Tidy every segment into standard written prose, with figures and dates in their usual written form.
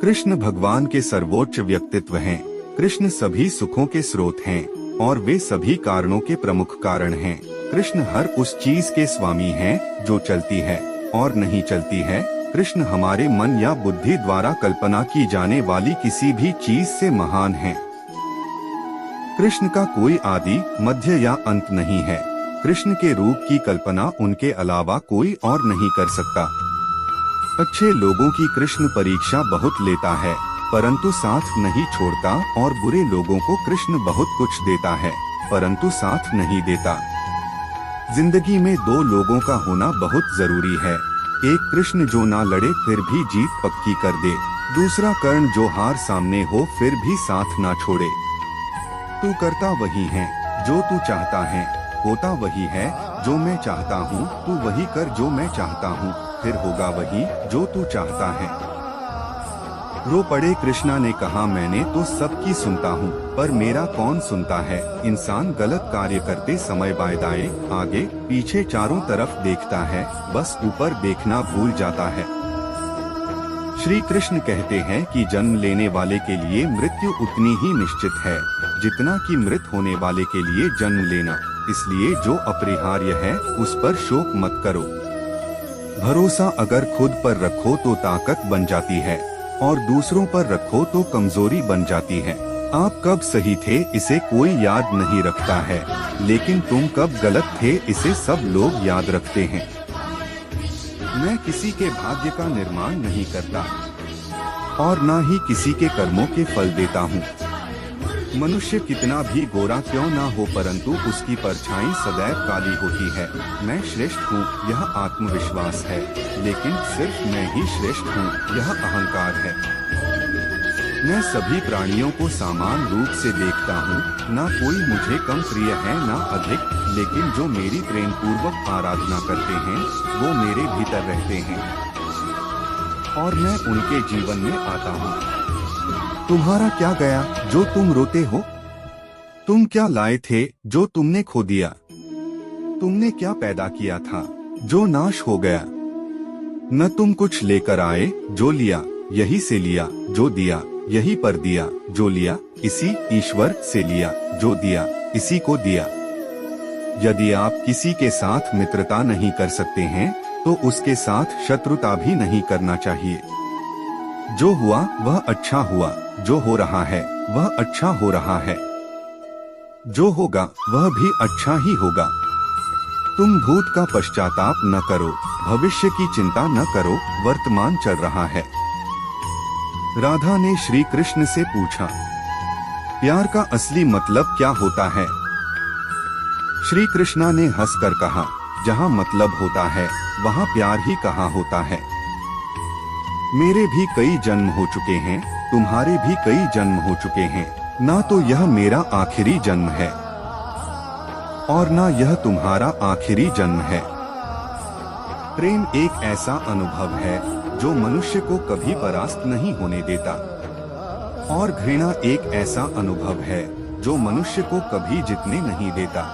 कृष्ण भगवान के सर्वोच्च व्यक्तित्व हैं। कृष्ण सभी सुखों के स्रोत हैं और वे सभी कारणों के प्रमुख कारण हैं। कृष्ण हर उस चीज के स्वामी हैं जो चलती है और नहीं चलती है। कृष्ण हमारे मन या बुद्धि द्वारा कल्पना की जाने वाली किसी भी चीज से महान हैं। कृष्ण का कोई आदि, मध्य या अंत नहीं है। कृष्ण के रूप की कल्पना उनके अलावा कोई और नहीं कर सकता। अच्छे लोगों की कृष्ण परीक्षा बहुत लेता है, परंतु साथ नहीं छोड़ता, और बुरे लोगों को कृष्ण बहुत कुछ देता है, परंतु साथ नहीं देता। जिंदगी में दो लोगों का होना बहुत जरूरी है। एक कृष्ण जो ना लड़े फिर भी जीत पक्की कर दे, दूसरा कर्ण जो हार सामने हो फिर भी साथ ना छोड़े। तू करता वही है जो तू चाहता है, होता वही है जो मैं चाहता हूँ। तू वही कर जो मैं चाहता हूँ, फिर होगा वही जो तू चाहता है। रो पड़े कृष्णा ने कहा, मैंने तो सबकी सुनता हूँ, पर मेरा कौन सुनता है। इंसान गलत कार्य करते समय बाएं दाएं, आगे पीछे चारों तरफ देखता है, बस ऊपर देखना भूल जाता है। श्री कृष्ण कहते हैं कि जन्म लेने वाले के लिए मृत्यु उतनी ही निश्चित है जितना कि मृत होने वाले के लिए जन्म लेना। इसलिए जो अपरिहार्य है उस पर शोक मत करो। भरोसा अगर खुद पर रखो तो ताकत बन जाती है, और दूसरों पर रखो तो कमजोरी बन जाती है। आप कब सही थे इसे कोई याद नहीं रखता है, लेकिन तुम कब गलत थे इसे सब लोग याद रखते हैं। मैं किसी के भाग्य का निर्माण नहीं करता और न ही किसी के कर्मों के फल देता हूँ। मनुष्य कितना भी गोरा क्यों ना हो, परंतु उसकी परछाई सदैव काली होती है। मैं श्रेष्ठ हूँ यह आत्मविश्वास है, लेकिन सिर्फ मैं ही श्रेष्ठ हूँ यह अहंकार है। मैं सभी प्राणियों को समान रूप से देखता हूँ, ना कोई मुझे कम प्रिय है ना अधिक, लेकिन जो मेरी प्रेम पूर्वक आराधना करते हैं वो मेरे भीतर रहते हैं और मैं उनके जीवन में आता हूँ। तुम्हारा क्या गया जो तुम रोते हो? तुम क्या लाए थे जो तुमने खो दिया? तुमने क्या पैदा किया था जो नाश हो गया? न तुम कुछ लेकर आए जो लिया, यही से लिया जो दिया, यही पर दिया जो लिया, इसी ईश्वर से लिया जो दिया, इसी को दिया। यदि आप किसी के साथ मित्रता नहीं कर सकते हैं तो उसके साथ शत्रुता भी नहीं करना चाहिए। जो हुआ वह अच्छा हुआ, जो हो रहा है वह अच्छा हो रहा है, जो होगा वह भी अच्छा ही होगा। तुम भूत का पश्चाताप न करो, भविष्य की चिंता न करो, वर्तमान चल रहा है। राधा ने श्री कृष्ण से पूछा, प्यार का असली मतलब क्या होता है? श्री कृष्णा ने हंसकर कहा, जहाँ मतलब होता है वहाँ प्यार ही कहाँ होता है। मेरे भी कई जन्म हो चुके हैं, तुम्हारे भी कई जन्म हो चुके हैं, ना तो यह मेरा आखिरी जन्म है और ना यह तुम्हारा आखिरी जन्म है। प्रेम एक ऐसा अनुभव है जो मनुष्य को कभी परास्त नहीं होने देता, और घृणा एक ऐसा अनुभव है जो मनुष्य को कभी जीतने नहीं देता।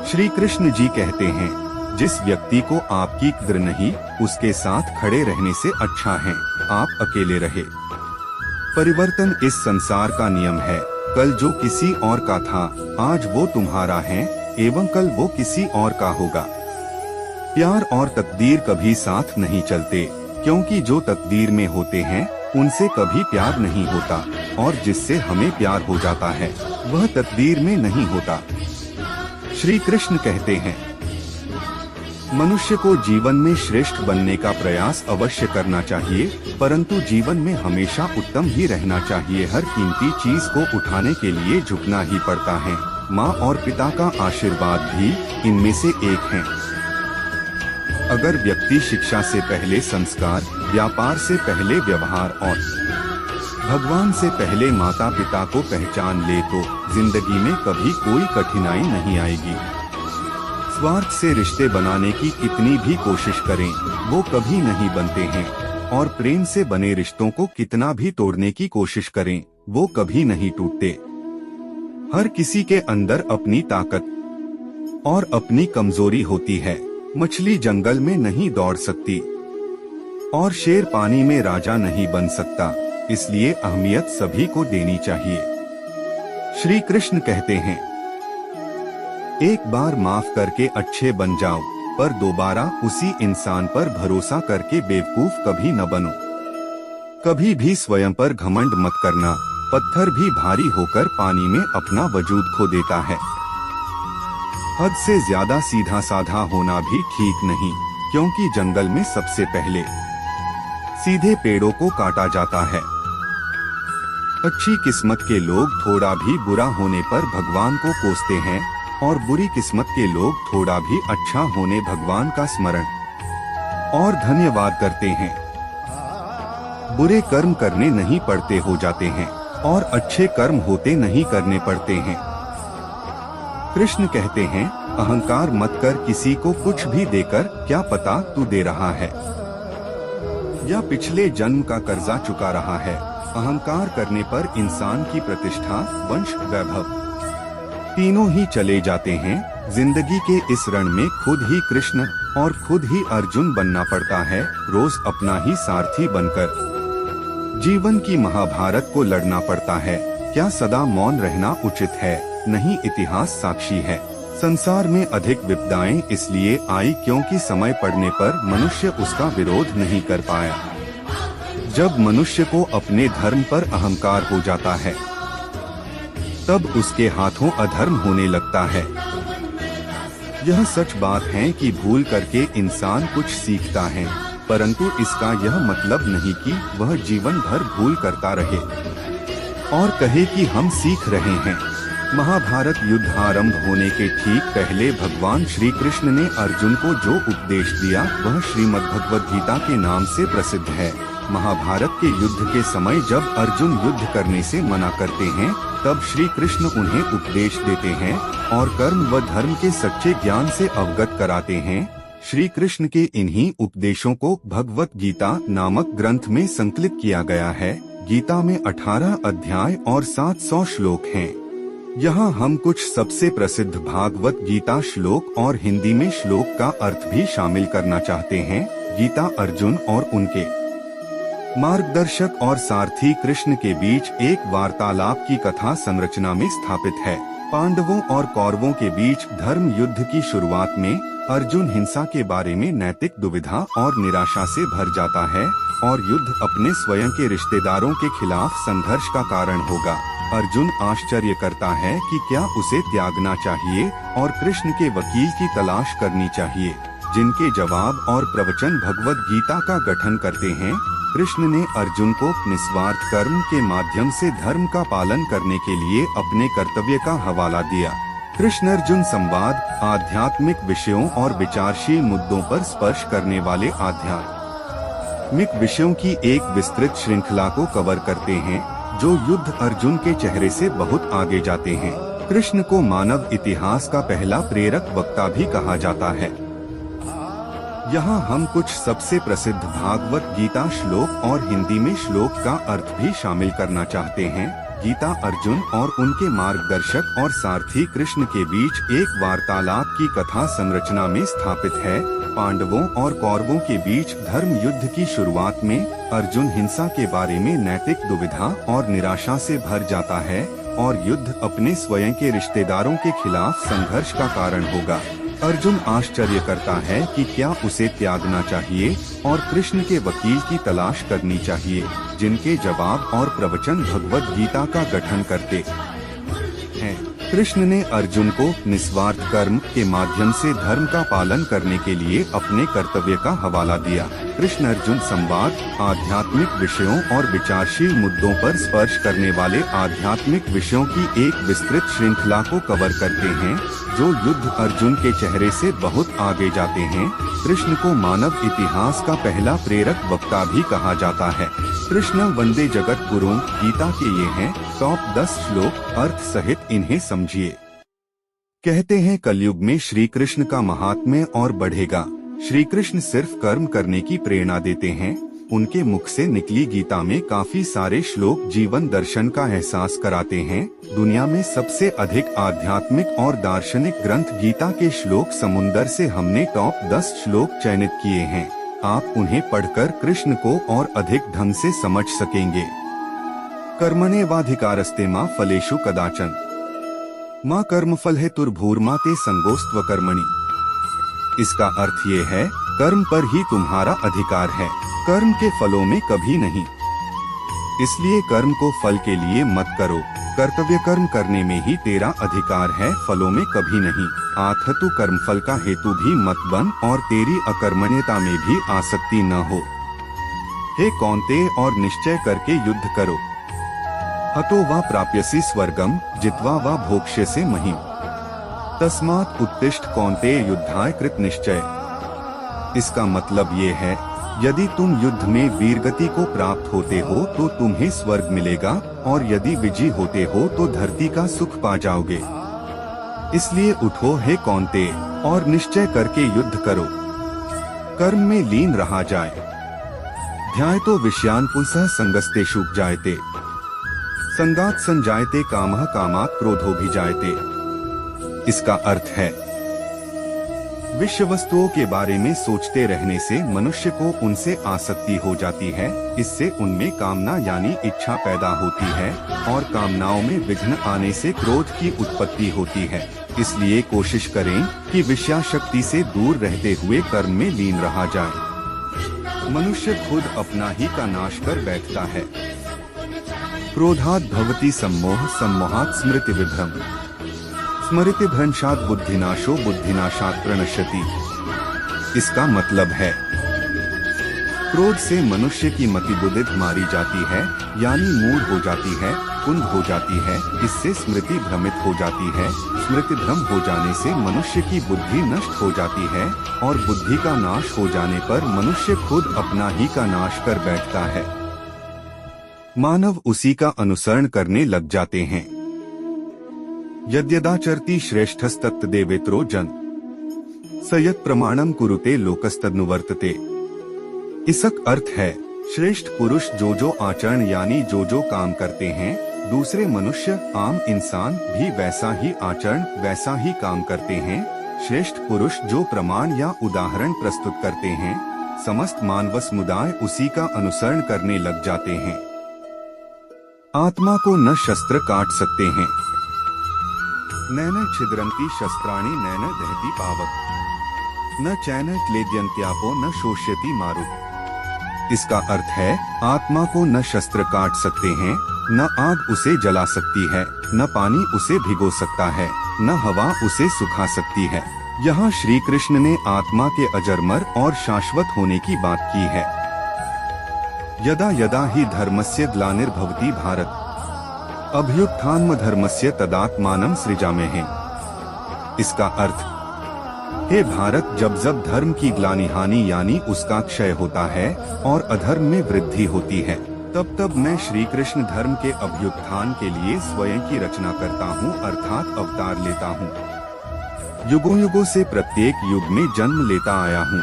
श्री कृष्ण जी कहते हैं, जिस व्यक्ति को आपकी कद्र नहीं, उसके साथ खड़े रहने से अच्छा है आप अकेले रहे। परिवर्तन इस संसार का नियम है। कल जो किसी और का था आज वो तुम्हारा है, एवं कल वो किसी और का होगा। प्यार और तकदीर कभी साथ नहीं चलते, क्योंकि जो तकदीर में होते हैं उनसे कभी प्यार नहीं होता, और जिससे हमें प्यार हो जाता है वह तकदीर में नहीं होता। श्री कृष्ण कहते हैं, मनुष्य को जीवन में श्रेष्ठ बनने का प्रयास अवश्य करना चाहिए, परंतु जीवन में हमेशा उत्तम ही रहना चाहिए। हर कीमती चीज को उठाने के लिए झुकना ही पड़ता है। माँ और पिता का आशीर्वाद भी इनमें से एक है। अगर व्यक्ति शिक्षा से पहले संस्कार, व्यापार से पहले व्यवहार और भगवान से पहले माता पिता को पहचान ले तो जिंदगी में कभी कोई कठिनाई नहीं आएगी। स्वार्थ से रिश्ते बनाने की कितनी भी कोशिश करें वो कभी नहीं बनते हैं, और प्रेम से बने रिश्तों को कितना भी तोड़ने की कोशिश करें वो कभी नहीं टूटते। हर किसी के अंदर अपनी ताकत और अपनी कमजोरी होती है। मछली जंगल में नहीं दौड़ सकती और शेर पानी में राजा नहीं बन सकता, इसलिए अहमियत सभी को देनी चाहिए। श्री कृष्ण कहते हैं, एक बार माफ करके अच्छे बन जाओ, पर दोबारा उसी इंसान पर भरोसा करके बेवकूफ कभी न बनो। कभी भी स्वयं पर घमंड मत करना, पत्थर भी भारी होकर पानी में अपना वजूद खो देता है। हद से ज्यादा सीधा साधा होना भी ठीक नहीं, क्योंकि जंगल में सबसे पहले सीधे पेड़ों को काटा जाता है। अच्छी किस्मत के लोग थोड़ा भी बुरा होने पर भगवान को कोसते हैं, और बुरी किस्मत के लोग थोड़ा भी अच्छा होने भगवान का स्मरण और धन्यवाद करते हैं। बुरे कर्म करने नहीं पड़ते हो जाते हैं, और अच्छे कर्म होते नहीं करने पड़ते हैं। कृष्ण कहते हैं, अहंकार मत कर, किसी को कुछ भी देकर क्या पता तू दे रहा है या पिछले जन्म का कर्जा चुका रहा है। अहंकार करने पर इंसान की प्रतिष्ठा, वंश, वैभव तीनों ही चले जाते हैं। जिंदगी के इस रण में खुद ही कृष्ण और खुद ही अर्जुन बनना पड़ता है, रोज अपना ही सारथी बनकर जीवन की महाभारत को लड़ना पड़ता है। क्या सदा मौन रहना उचित है? नहीं, इतिहास साक्षी है। संसार में अधिक विपदाएं इसलिए आई क्योंकि समय पड़ने पर मनुष्य उसका विरोध नहीं कर पाया। जब मनुष्य को अपने धर्म पर अहंकार हो जाता है, तब उसके हाथों अधर्म होने लगता है। यह सच बात है कि भूल करके इंसान कुछ सीखता है, परंतु इसका यह मतलब नहीं कि वह जीवन भर भूल करता रहे और कहे कि हम सीख रहे हैं। महाभारत युद्ध आरंभ होने के ठीक पहले भगवान श्री कृष्ण ने अर्जुन को जो उपदेश दिया वह श्रीमद् भगवद गीता के नाम से प्रसिद्ध है। महाभारत के युद्ध के समय जब अर्जुन युद्ध करने से मना करते हैं, तब श्री कृष्ण उन्हें उपदेश देते हैं और कर्म व धर्म के सच्चे ज्ञान से अवगत कराते हैं। श्री कृष्ण के इन्हीं उपदेशों को भगवत गीता नामक ग्रंथ में संकलित किया गया है। गीता में 18 अध्याय और 700 श्लोक हैं। यहाँ हम कुछ सबसे प्रसिद्ध भागवत गीता श्लोक और हिंदी में श्लोक का अर्थ भी शामिल करना चाहते हैं। गीता अर्जुन और उनके मार्गदर्शक और सारथी कृष्ण के बीच एक वार्तालाप की कथा संरचना में स्थापित है। पांडवों और कौरवों के बीच धर्म युद्ध की शुरुआत में अर्जुन हिंसा के बारे में नैतिक दुविधा और निराशा से भर जाता है और युद्ध अपने स्वयं के रिश्तेदारों के खिलाफ संघर्ष का कारण होगा। अर्जुन आश्चर्य करता है कि क्या उसे त्यागना चाहिए और कृष्ण के वकील की तलाश करनी चाहिए, जिनके जवाब और प्रवचन भगवत गीता का गठन करते हैं। कृष्ण ने अर्जुन को निस्वार्थ कर्म के माध्यम से धर्म का पालन करने के लिए अपने कर्तव्य का हवाला दिया। कृष्ण अर्जुन संवाद आध्यात्मिक विषयों और विचारशील मुद्दों पर स्पर्श करने वाले आध्यात्मिक विषयों की एक विस्तृत श्रृंखला को कवर करते हैं, जो युद्ध अर्जुन के चेहरे से बहुत आगे जाते हैं। कृष्ण को मानव इतिहास का पहला प्रेरक वक्ता भी कहा जाता है। यहाँ हम कुछ सबसे प्रसिद्ध भागवत गीता श्लोक और हिंदी में श्लोक का अर्थ भी शामिल करना चाहते हैं। गीता अर्जुन और उनके मार्गदर्शक और सारथी कृष्ण के बीच एक वार्तालाप की कथा संरचना में स्थापित है। पांडवों और कौरवों के बीच धर्म युद्ध की शुरुआत में अर्जुन हिंसा के बारे में नैतिक दुविधा और निराशा से भर जाता है और युद्ध अपने स्वयं के रिश्तेदारों के खिलाफ संघर्ष का कारण होगा। अर्जुन आश्चर्य करता है कि क्या उसे त्यागना चाहिए और कृष्ण के वकील की तलाश करनी चाहिए, जिनके जवाब और प्रवचन भगवत गीता का गठन करते हैं। कृष्ण ने अर्जुन को निस्वार्थ कर्म के माध्यम से धर्म का पालन करने के लिए अपने कर्तव्य का हवाला दिया। कृष्ण अर्जुन संवाद आध्यात्मिक विषयों और विचारशील मुद्दों पर स्पर्श करने वाले आध्यात्मिक विषयों की एक विस्तृत श्रृंखला को कवर करते हैं, जो युद्ध अर्जुन के चेहरे से बहुत आगे जाते हैं। कृष्ण को मानव इतिहास का पहला प्रेरक वक्ता भी कहा जाता है। कृष्ण वंदे जगत गुरुं गीता के ये हैं टॉप 10 श्लोक, अर्थ सहित इन्हें समझिए। कहते हैं कलयुग में श्री कृष्ण का महात्म्य और बढ़ेगा। श्री कृष्ण सिर्फ कर्म करने की प्रेरणा देते हैं। उनके मुख से निकली गीता में काफी सारे श्लोक जीवन दर्शन का एहसास कराते हैं। दुनिया में सबसे अधिक आध्यात्मिक और दार्शनिक ग्रंथ गीता के श्लोक समुंदर से हमने टॉप 10 श्लोक चयनित किए हैं। आप उन्हें पढ़कर कृष्ण को और अधिक ढंग से समझ सकेंगे। कर्मण्येवाधिकारस्ते मा फलेषु कदाचन माँ कर्मफल हेतुर्भूर्मा ते संगोस्त्व कर्मणि। इसका अर्थ ये है, कर्म पर ही तुम्हारा अधिकार है, कर्म के फलों में कभी नहीं। इसलिए कर्म को फल के लिए मत करो, कर्तव्य कर्म करने में ही तेरा अधिकार है, फलों में कभी नहीं। आथतु कर्मफल का हेतु भी मत बन और तेरी अकर्मण्यता में भी आसक्ति न हो। हे कौन्तेय, और निश्चय करके युद्ध करो। हतो वा प्राप्यसि स्वर्गम जित्वा वा भोक्ष्यसे महीम्। तस्मात् उत्तिष्ठ कौन्तेय युद्धाय कृत निश्चय। इसका मतलब ये है, यदि तुम युद्ध में वीरगति को प्राप्त होते हो तो तुम्हें स्वर्ग मिलेगा, और यदि विजयी होते हो तो धरती का सुख पा जाओगे। इसलिए उठो हे कौन्तेय, और निश्चय करके युद्ध करो। कर्म में लीन रहा जाए। ध्यायतो विषयान् पुंसः संगस्तेषु जायते। संगात् संजायते कामः, कामात् क्रोधो भी जायते। इसका अर्थ है, विषय वस्तुओं के बारे में सोचते रहने से मनुष्य को उनसे आसक्ति हो जाती है। इससे उनमें कामना यानी इच्छा पैदा होती है, और कामनाओं में विघ्न आने से क्रोध की उत्पत्ति होती है। इसलिए कोशिश करें कि विषयाशक्ति से दूर रहते हुए कर्म में लीन रहा जाए। मनुष्य खुद अपना ही का नाश कर बैठता है। क्रोधात् भवति सम्मोह, सम्मोहात् स्मृति विभ्रम, स्मृति भ्रंशात् बुद्धिनाशो, बुद्धिनाशात् प्रणश्यति। इसका मतलब है, क्रोध से मनुष्य की मति बुद्धि मारी जाती है, यानी मूढ़ हो जाती है, कुंद हो जाती है। इससे स्मृति भ्रमित हो जाती है। स्मृति भ्रम हो जाने से मनुष्य की बुद्धि नष्ट हो जाती है, और बुद्धि का नाश हो जाने पर मनुष्य खुद अपना ही का नाश कर बैठता है। मानव उसी का अनुसरण करने लग जाते हैं। यद्यदाचरति श्रेष्ठस्तत्तदेवेतरो जन, स यत् प्रमाणम कुरुते लोकस्तदनुवर्तते। इसका अर्थ है, श्रेष्ठ पुरुष जो जो आचरण यानी जो जो काम करते हैं, दूसरे मनुष्य आम इंसान भी वैसा ही आचरण वैसा ही काम करते हैं। श्रेष्ठ पुरुष जो प्रमाण या उदाहरण प्रस्तुत करते हैं, समस्त मानव समुदाय उसी का अनुसरण करने लग जाते हैं। आत्मा को न शस्त्र काट सकते हैं। नैन छिद्रन्ति शस्त्राणि नैन दहति पावक, न चैन क्लेद्यन्त्यापो न शोष्यति मारु। इसका अर्थ है, आत्मा को न शस्त्र काट सकते हैं, न आग उसे जला सकती है, न पानी उसे भिगो सकता है, न हवा उसे सुखा सकती है। यहाँ श्री कृष्ण ने आत्मा के अजरमर और शाश्वत होने की बात की है। यदा यदा हि धर्मस्य ग्लानिर्भवति भारत, अभ्युत्थानम धर्मस्य तदात्मानं सृजामहे। इसका अर्थ, हे भारत, जब जब धर्म की ग्लानि हानि यानी उसका क्षय होता है और अधर्म में वृद्धि होती है, तब तब मैं श्री कृष्ण धर्म के अभ्युत्थान के लिए स्वयं की रचना करता हूँ, अर्थात अवतार लेता हूँ। युगों युगों से प्रत्येक युग में जन्म लेता आया हूँ।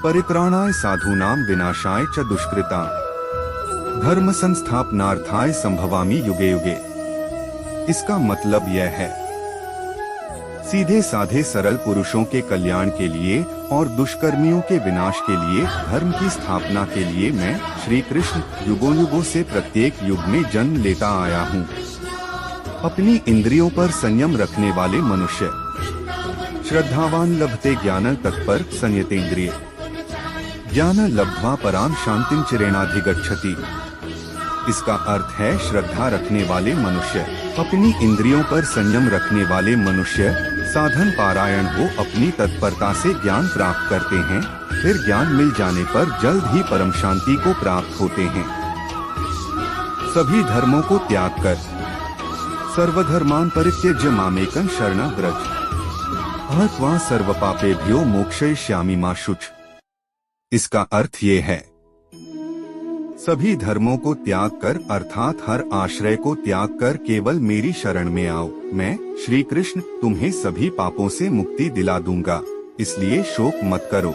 परित्राणाय साधूनां विनाशाय च दुष्कृतां, धर्म संस्थापनार्थाय संभवामि युगे युगे। इसका मतलब यह है, सीधे साधे सरल पुरुषों के कल्याण के लिए और दुष्कर्मियों के विनाश के लिए, धर्म की स्थापना के लिए मैं श्री कृष्ण युगों युगों से प्रत्येक युग में जन्म लेता आया हूँ। अपनी इंद्रियों पर संयम रखने वाले मनुष्य, श्रद्धावान लभते ज्ञान तत्पर संयतेन्द्रिय, ज्ञान लब्ध्वा पराम शांतिं चिरेणाधिगच्छति। इसका अर्थ है, श्रद्धा रखने वाले मनुष्य, अपनी इंद्रियों पर संयम रखने वाले मनुष्य साधन पारायण हो अपनी तत्परता से ज्ञान प्राप्त करते हैं, फिर ज्ञान मिल जाने पर जल्द ही परम शांति को प्राप्त होते हैं। सभी धर्मों को त्याग कर सर्वधर्मान् परित्यज्य मामेकं शरणं व्रज, अहं त्वा सर्वपापेभ्यो मोक्षयिष्यामि मा शुच। इसका अर्थ ये है, सभी धर्मों को त्याग कर अर्थात हर आश्रय को त्याग कर केवल मेरी शरण में आओ। मैं श्री कृष्ण तुम्हें सभी पापों से मुक्ति दिला दूंगा, इसलिए शोक मत करो।